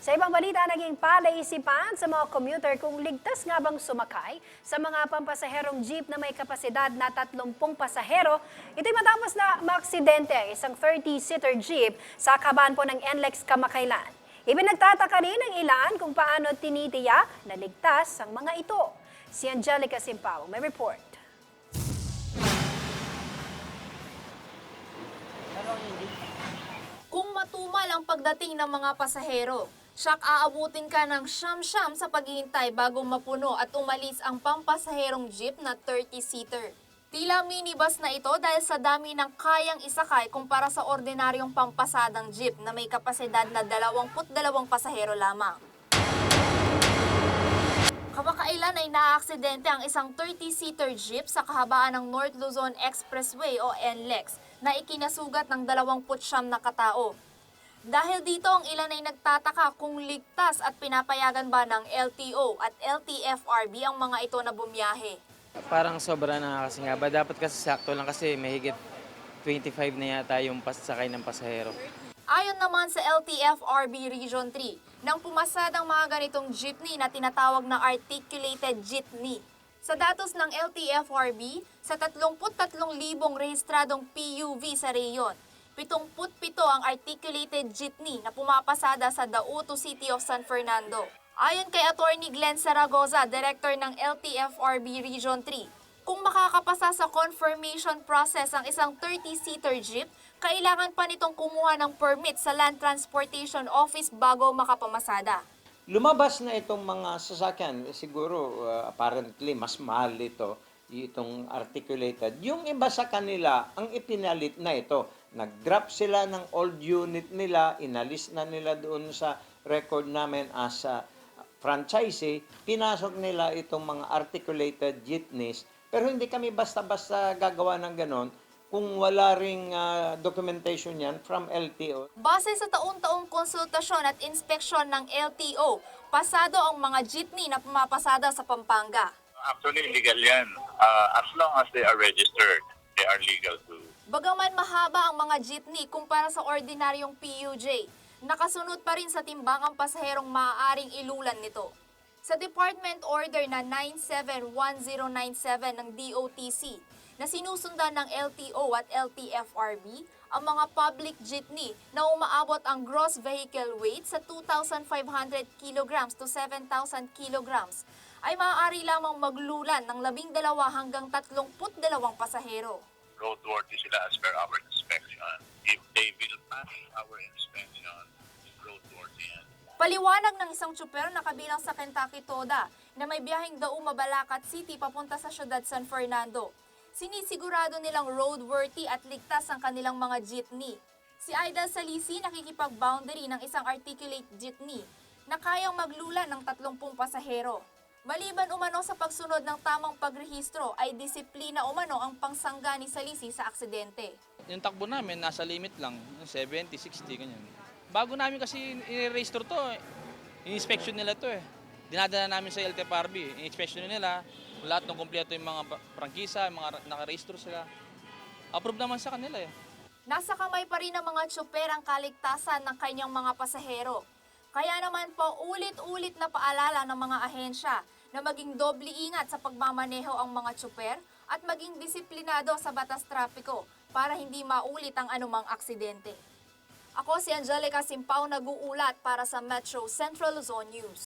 Sa ibang balita, naging palaisipan sa mga commuter kung ligtas nga bang sumakay sa mga pampasaherong jeep na may kapasidad na 30 pasahero. Ito'y matapos na maaksidente ang isang 30-seater jeep sa kaban po ng NLEX kamakailan. Ibinagtataka rin ng ilan kung paano tinitiyak na ligtas ang mga ito. Si Angelica Simpao may report. Kung matumal ang pagdating ng mga pasahero, siyak aabutin ka ng siyam-siyam sa paghihintay bago mapuno at umalis ang pampasaherong jeep na 30-seater. Tila minibus na ito dahil sa dami ng kayang isakay kumpara sa ordinaryong pampasadang jeep na may kapasidad na 22 pasahero lamang. Kamakailan ay naaaksidente ang isang 30-seater jeep sa kahabaan ng North Luzon Expressway o NLEX na ikinasugat ng 29 na katao. Dahil dito ang ilan ay nagtataka kung ligtas at pinapayagan ba ng LTO at LTFRB ang mga ito na bumiyahe. Parang sobra na kasi nga ba, dapat kasi sakto lang kasi mahigit 25 na yata yung pasakay ng pasahero. Ayon naman sa LTFRB Region 3, nang pumasad ang mga ganitong jeepney na tinatawag na articulated jeepney. Sa datos ng LTFRB, sa 33,000 rehistradong PUV sa reyon, 77 ang articulated jeepney na pumapasada sa Dauto City of San Fernando. Ayon kay Attorney Glenn Zaragoza, Director ng LTFRB Region 3, kung makakapasa sa confirmation process ang isang 30-seater jeep, kailangan pa nitong kumuha ng permit sa Land Transportation Office bago makapamasada. Lumabas na itong mga sasakyan, siguro apparently mas mahal itong articulated. Yung iba sa kanila, ang ipinalit na ito. Nag-drop sila ng old unit nila, inalis na nila doon sa record namin as franchisee, pinasok nila itong mga articulated jeepneys. Pero hindi kami basta-basta gagawa ng ganon kung wala ring documentation yan from LTO. Base sa taon-taong konsultasyon at inspeksyon ng LTO, pasado ang mga jeepney na pumapasada sa Pampanga. Actually, legal yan. As long as they are registered, they are legal to. Bagaman mahaba ang mga jeepney kumpara sa ordinaryong PUJ, nakasunod pa rin sa timbang ang pasaherong maaaring ilulan nito. Sa Department Order na 971097 ng DOTC, na sinusundan ng LTO at LTFRB, ang mga public jeepney na umaabot ang gross vehicle weight sa 2,500 kilograms to 7,000 kilograms ay maaari lamang maglulan ng 12 hanggang 32 pasahero. Roadworthy sila as per our inspection. If they will pass our inspection, roadworthy yan. Paliwanag ng isang tsuper na kabilang sa Kentucky Toda na may biyaheng Dauma Balacat City papunta sa siyudad San Fernando. Sinisigurado nilang roadworthy at ligtas ang kanilang mga jeepney. Si Aida Salisi nakikipag-boundary ng isang articulate jeepney na kayang maglulan ng 30 pasahero. Maliban umano sa pagsunod ng tamang pagrehistro ay disiplina umano ang pangsangga ni Salisi sa aksidente. Yung takbo namin nasa limit lang, 70, 60, ganyan. Bago namin kasi i-register to, in-inspection nila to eh. Dinadala namin sa LTFRB, in-inspection nila, lahat ng kumpleto yung mga prangkisa, mga nakarehistro sila. Approve naman sa kanila eh. Nasa kamay pa rin ng mga tsuper ang kaligtasan ng kanyang mga pasahero. Kaya naman po ulit-ulit na paalala ng mga ahensya na maging doble ingat sa pagmamaneho ang mga tsuper at maging disiplinado sa batas trapiko para hindi maulit ang anumang aksidente. Ako si Angelica Simpao nag-uulat para sa Metro Central Luzon News.